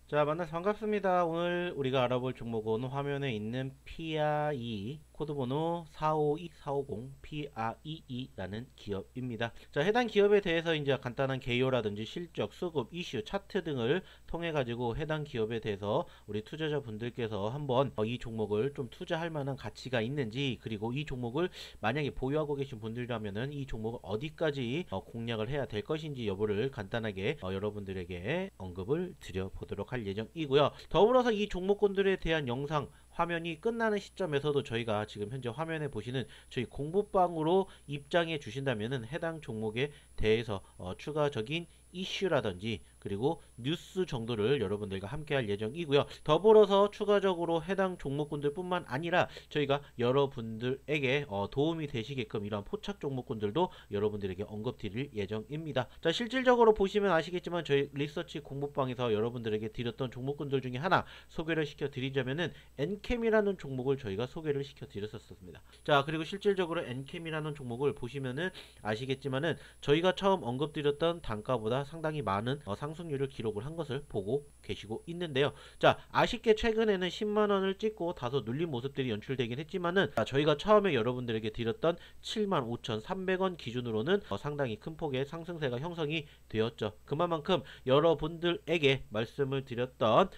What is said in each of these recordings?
자, 만나서 반갑습니다. 오늘 우리가 알아볼 종목은 화면에 있는 PRE 코드번호 452450 PREE라는 기업입니다. 자, 해당 기업에 대해서 이제 간단한 개요라든지 실적, 수급, 이슈, 차트 등을 통해 가지고 해당 기업에 대해서 우리 투자자분들께서 한번 이 종목을 좀 투자할 만한 가치가 있는지, 그리고 이 종목을 만약에 보유하고 계신 분들이라면은 이 종목을 어디까지 공략을 해야 될 것인지 여부를 간단하게 여러분들에게 언급을 드려보도록 할 예정이고요. 더불어서 이 종목군들에 대한 영상 화면이 끝나는 시점에서도 저희가 지금 현재 화면에 보시는 저희 공부방으로 입장해 주신다면은 해당 종목에 대해서 추가적인 이슈라든지 그리고 뉴스 정도를 여러분들과 함께 할 예정이고요. 더불어서 추가적으로 해당 종목군들 뿐만 아니라 저희가 여러분들에게 도움이 되시게끔 이러한 포착 종목군들도 여러분들에게 언급 드릴 예정입니다. 자, 실질적으로 보시면 아시겠지만 저희 리서치 공부방에서 여러분들에게 드렸던 종목군들 중에 하나 소개를 시켜 드리자면은 엔캠이라는 종목을 저희가 소개를 시켜 드렸었습니다. 자, 그리고 실질적으로 엔캠이라는 종목을 보시면은 아시겠지만은 저희가 처음 언급드렸던 단가보다 상당히 많은 상승률을 기록을 한 것을 보고 계시고 있는데요. 자, 아쉽게 최근에는 10만원을 찍고 다소 눌린 모습들이 연출되긴 했지만은 저희가 처음에 여러분들에게 드렸던 75,300원 기준으로는 상당히 큰 폭의 상승세가 형성이 되었죠. 그만큼 여러분들에게 말씀을 드렸던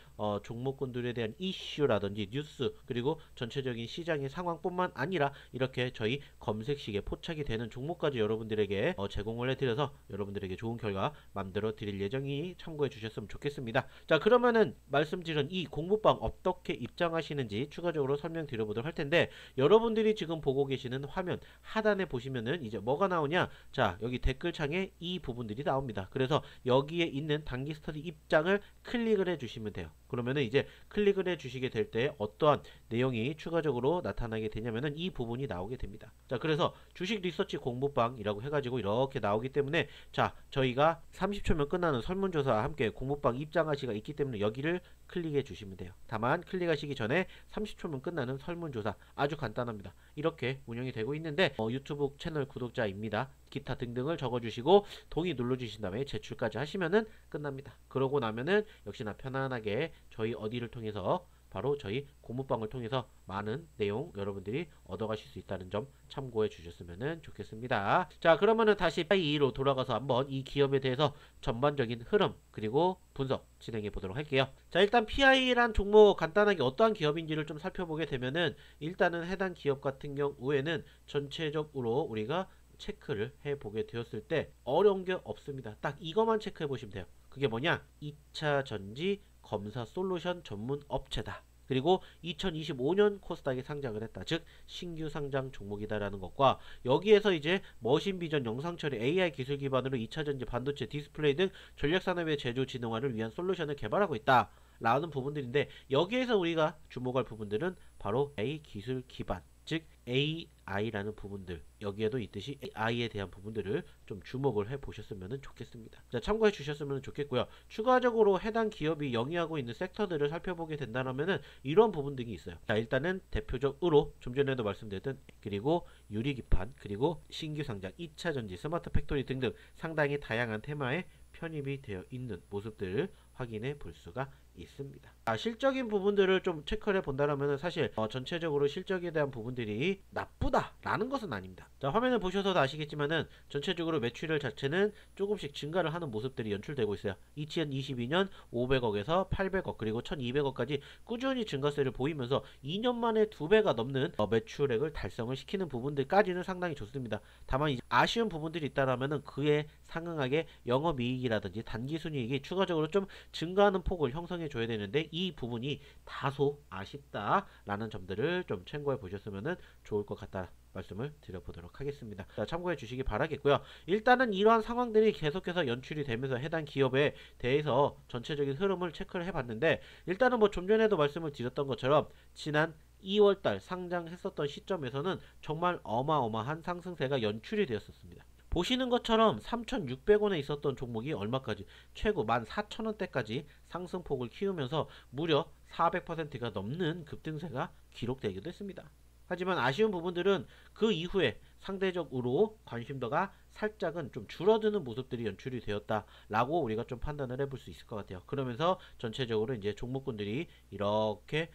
종목군들에 대한 이슈라든지 뉴스, 그리고 전체적인 시장의 상황뿐만 아니라 이렇게 저희 검색식에 포착이 되는 종목까지 여러분들에게 제공을 해드려서 여러분들에게 좋은 결과 만들어 드릴 예정이니 참고해 주셨으면 좋겠습니다. 자, 그러면은 말씀드린 이 공부방 어떻게 입장하시는지 추가적으로 설명드려 보도록 할 텐데, 여러분들이 지금 보고 계시는 화면 하단에 보시면은 이제 뭐가 나오냐, 자, 여기 댓글창에 이 부분들이 나옵니다. 그래서 여기에 있는 단기 스터디 입장을 클릭을 해 주시면 돼요. 그러면은 이제 클릭을 해 주시게 될 때 어떠한 내용이 추가적으로 나타나게 되냐면은 이 부분이 나오게 됩니다. 자, 그래서 주식 리서치 공부방이라고 해가지고 이렇게 나오기 때문에, 자, 저희가 30초면 끝나는 설문조사와 함께 공부방 입장하시가 있기 때문에 여기를 클릭해 주시면 돼요. 다만 클릭하시기 전에 30초면 끝나는 설문조사 아주 간단합니다. 이렇게 운영이 되고 있는데 유튜브 채널 구독자입니다. 기타 등등을 적어주시고 동의 눌러주신 다음에 제출까지 하시면은 끝납니다. 그러고 나면은 역시나 편안하게 저희 어디를 통해서 바로 저희 공부방을 통해서 많은 내용 여러분들이 얻어가실 수 있다는 점 참고해 주셨으면 좋겠습니다. 자, 그러면은 다시 PIE로 돌아가서 한번 이 기업에 대해서 전반적인 흐름 그리고 분석 진행해 보도록 할게요. 자, 일단 PIE란 종목 간단하게 어떠한 기업인지를 좀 살펴보게 되면은, 일단은 해당 기업 같은 경우에는 전체적으로 우리가 체크를 해보게 되었을 때 어려운 게 없습니다. 딱 이것만 체크해 보시면 돼요. 그게 뭐냐? 2차 전지 검사 솔루션 전문 업체다. 그리고 2025년 코스닥에 상장을 했다. 즉 신규 상장 종목이다라는 것과, 여기에서 이제 머신 비전 영상 처리 AI 기술 기반으로 2차 전지 반도체 디스플레이 등 전략 산업의 제조 진흥화를 위한 솔루션을 개발하고 있다 라는 부분들인데, 여기에서 우리가 주목할 부분들은 바로 AI 기술 기반, 즉 AI라는 부분들, 여기에도 있듯이 AI에 대한 부분들을 좀 주목을 해 보셨으면 좋겠습니다. 자, 참고해 주셨으면 좋겠고요. 추가적으로 해당 기업이 영위하고 있는 섹터들을 살펴보게 된다면은 이런 부분들이 있어요. 자, 일단은 대표적으로 좀 전에도 말씀드렸던 그리고 유리기판, 그리고 신규 상장, 2차 전지, 스마트 팩토리 등등 상당히 다양한 테마에 편입이 되어 있는 모습들을 확인해 볼 수가 있습니다. 실적인 부분들을 좀 체크를 해 본다면 사실 전체적으로 실적에 대한 부분들이 나쁘다라는 것은 아닙니다. 자, 화면을 보셔서도 아시겠지만은 전체적으로 매출액 자체는 조금씩 증가를 하는 모습들이 연출되고 있어요. 2022년 500억에서 800억 그리고 1200억까지 꾸준히 증가세를 보이면서 2년 만에 2배가 넘는 매출액을 달성을 시키는 부분들까지는 상당히 좋습니다. 다만 이제 아쉬운 부분들이 있다라면은 그에 상응하게 영업이익이라든지 단기순이익이 추가적으로 좀 증가하는 폭을 형성해 줘야 되는데, 이 부분이 다소 아쉽다라는 점들을 좀 참고해 보셨으면 좋을 것 같다 말씀을 드려보도록 하겠습니다. 자, 참고해 주시기 바라겠고요. 일단은 이러한 상황들이 계속해서 연출이 되면서 해당 기업에 대해서 전체적인 흐름을 체크를 해봤는데, 일단은 뭐 좀 전에도 말씀을 드렸던 것처럼 지난 2월달 상장했었던 시점에서는 정말 어마어마한 상승세가 연출이 되었었습니다. 보시는 것처럼 3,600원에 있었던 종목이 얼마까지, 최고 14,000원대까지 상승폭을 키우면서 무려 400%가 넘는 급등세가 기록되기도 했습니다. 하지만 아쉬운 부분들은 그 이후에 상대적으로 관심도가 살짝은 좀 줄어드는 모습들이 연출이 되었다라고 우리가 좀 판단을 해볼 수 있을 것 같아요. 그러면서 전체적으로 이제 종목군들이 이렇게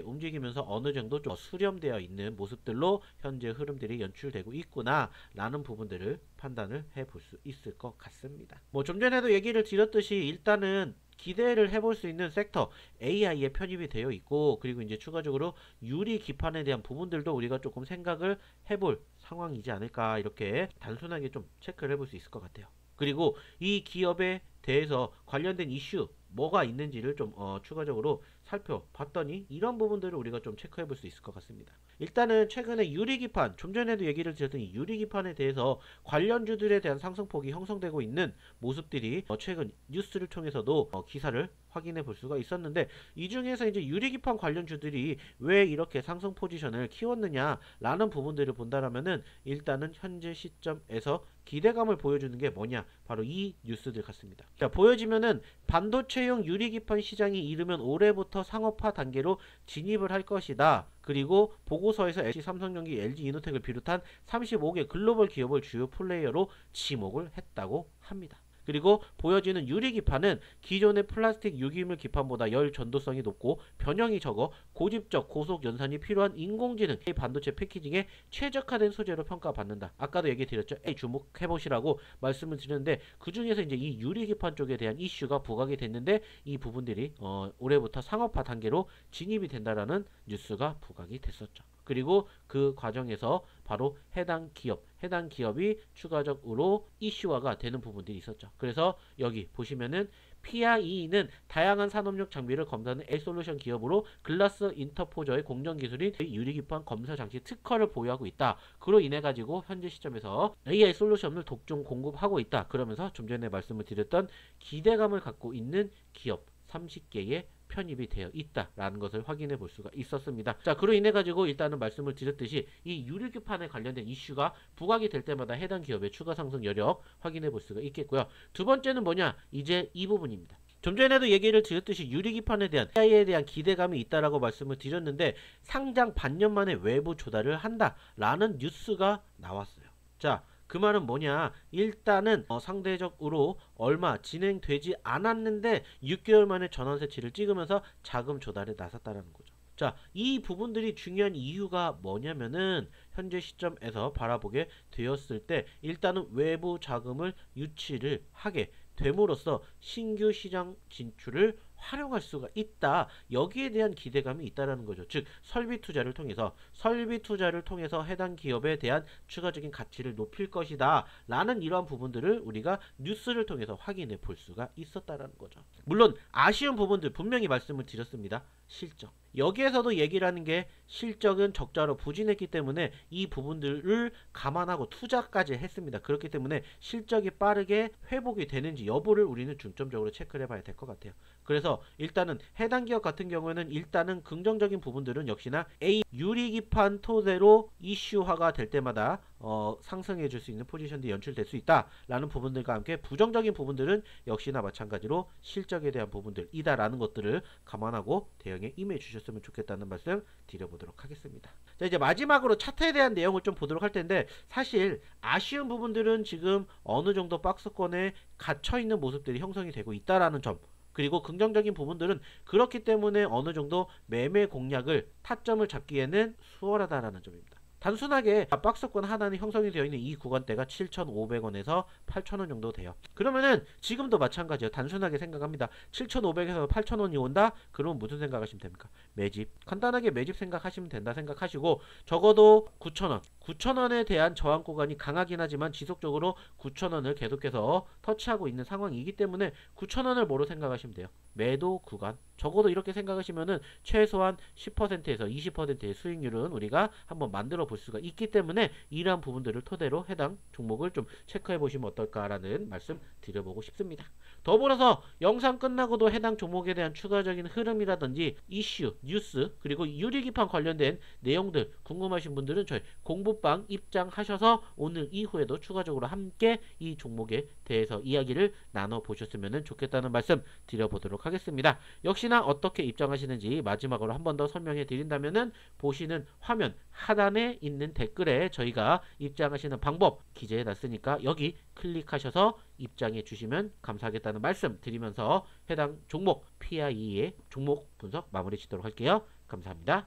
움직이면서 어느 정도 좀 수렴되어 있는 모습들로 현재 흐름들이 연출되고 있구나 라는 부분들을 판단을 해볼 수 있을 것 같습니다. 뭐 좀 전에도 얘기를 드렸듯이 일단은 기대를 해볼 수 있는 섹터 AI에 편입이 되어 있고, 그리고 이제 추가적으로 유리 기판에 대한 부분들도 우리가 조금 생각을 해볼 상황이지 않을까, 이렇게 단순하게 좀 체크를 해볼 수 있을 것 같아요. 그리고 이 기업에 대해서 관련된 이슈 뭐가 있는지를 좀 추가적으로 살펴봤더니 이런 부분들을 우리가 좀 체크해 볼 수 있을 것 같습니다. 일단은 최근에 유리기판, 좀 전에도 얘기를 드렸더니 유리기판에 대해서 관련주들에 대한 상승폭이 형성되고 있는 모습들이 최근 뉴스를 통해서도 기사를 확인해 볼 수가 있었는데, 이 중에서 이제 유리기판 관련주들이 왜 이렇게 상승 포지션을 키웠느냐 라는 부분들을 본다라면은 일단은 현재 시점에서 기대감을 보여주는 게 뭐냐, 바로 이 뉴스들 같습니다. 자, 보여지면은 반도체용 유리기판 시장이 이르면 올해부터 상업화 단계로 진입을 할 것이다. 그리고 보고서에서 LG 삼성전기, LG 이노텍을 비롯한 35개 글로벌 기업을 주요 플레이어로 지목을 했다고 합니다. 그리고 보여지는 유리기판은 기존의 플라스틱 유기물 기판보다 열 전도성이 높고 변형이 적어 고집적 고속 연산이 필요한 인공지능 반도체 패키징에 최적화된 소재로 평가받는다. 아까도 얘기 드렸죠. 주목해보시라고 말씀을 드렸는데, 그 중에서 이제 이 유리기판 쪽에 대한 이슈가 부각이 됐는데, 이 부분들이 올해부터 상업화 단계로 진입이 된다라는 뉴스가 부각이 됐었죠. 그리고 그 과정에서 바로 해당 기업이 추가적으로 이슈화가 되는 부분들이 있었죠. 그래서 여기 보시면은 PIE는 다양한 산업용 장비를 검사하는 A솔루션 기업으로 글라스 인터포저의 공정 기술인 유리기판 검사 장치 특허를 보유하고 있다. 그로 인해 가지고 현재 시점에서 AI 솔루션을 독점 공급하고 있다. 그러면서 좀 전에 말씀을 드렸던 기대감을 갖고 있는 기업 30개의 편입이 되어 있다라는 것을 확인해 볼 수가 있었습니다. 자, 그로 인해 가지고 일단은 말씀을 드렸듯이 이 유리기판에 관련된 이슈가 부각이 될 때마다 해당 기업의 추가 상승 여력 확인해 볼 수가 있겠고요. 두 번째는 뭐냐? 이제 이 부분입니다. 좀 전에도 얘기를 드렸듯이 유리기판에 대한 AI에 대한 기대감이 있다라고 말씀을 드렸는데, 상장 반년 만에 외부 조달을 한다라는 뉴스가 나왔어요. 자, 그 말은 뭐냐, 일단은 상대적으로 얼마 진행되지 않았는데 6개월 만에 전환세치를 찍으면서 자금 조달에 나섰다라는 거죠. 자, 이 부분들이 중요한 이유가 뭐냐면은 현재 시점에서 바라보게 되었을 때 일단은 외부 자금을 유치를 하게 됨으로써 신규 시장 진출을 활용할 수가 있다. 여기에 대한 기대감이 있다라는 거죠. 즉 설비 투자를 통해서 해당 기업에 대한 추가적인 가치를 높일 것이다 라는 이러한 부분들을 우리가 뉴스를 통해서 확인해 볼 수가 있었다라는 거죠. 물론 아쉬운 부분들 분명히 말씀을 드렸습니다. 실적. 여기에서도 얘기를 하는 게 실적은 적자로 부진했기 때문에 이 부분들을 감안하고 투자까지 했습니다. 그렇기 때문에 실적이 빠르게 회복이 되는지 여부를 우리는 중점적으로 체크를 해봐야 될 것 같아요. 그래서 일단은 해당 기업 같은 경우에는 일단은 긍정적인 부분들은 역시나 A 유리기판 토대로 이슈화가 될 때마다 상승해 줄 수 있는 포지션들이 연출될 수 있다라는 부분들과 함께, 부정적인 부분들은 역시나 마찬가지로 실적에 대한 부분들이다라는 것들을 감안하고 대응에 임해 주셨으면 좋겠다는 말씀 드려보도록 하겠습니다. 자, 이제 마지막으로 차트에 대한 내용을 좀 보도록 할 텐데, 사실 아쉬운 부분들은 지금 어느 정도 박스권에 갇혀 있는 모습들이 형성이 되고 있다라는 점, 그리고 긍정적인 부분들은 그렇기 때문에 어느 정도 매매 공략을 타점을 잡기에는 수월하다라는 점입니다. 단순하게 박스권 하나는 형성이 되어 있는 이 구간대가 7,500원에서 8,000원 정도 돼요. 그러면은 지금도 마찬가지예요. 단순하게 생각합니다. 7,500에서 8,000원이 온다? 그러면 무슨 생각하시면 됩니까? 매집. 간단하게 매집 생각하시면 된다 생각하시고, 적어도 9,000원. 9,000원에 대한 저항 구간이 강하긴 하지만 지속적으로 9,000원을 계속해서 터치하고 있는 상황이기 때문에 9,000원을 뭐로 생각하시면 돼요? 매도 구간. 적어도 이렇게 생각하시면은 최소한 10%에서 20%의 수익률은 우리가 한번 만들어 볼 수가 있기 때문에 이러한 부분들을 토대로 해당 종목을 좀 체크해 보시면 어떨까라는 말씀 드려보고 싶습니다. 더불어서 영상 끝나고도 해당 종목에 대한 추가적인 흐름이라든지 이슈, 뉴스, 그리고 유리기판 관련된 내용들 궁금하신 분들은 저희 공부방 입장하셔서 오늘 이후에도 추가적으로 함께 이 종목에 대해서 이야기를 나눠보셨으면 좋겠다는 말씀 드려보도록 하겠습니다. 역시나 어떻게 입장하시는지 마지막으로 한 번 더 설명해 드린다면은 보시는 화면 하단에 있는 댓글에 저희가 입장하시는 방법 기재해 놨으니까 여기 클릭하셔서 입장해 주시면 감사하겠다는 말씀 드리면서 해당 종목 PIE의 종목 분석 마무리 짓도록 할게요. 감사합니다.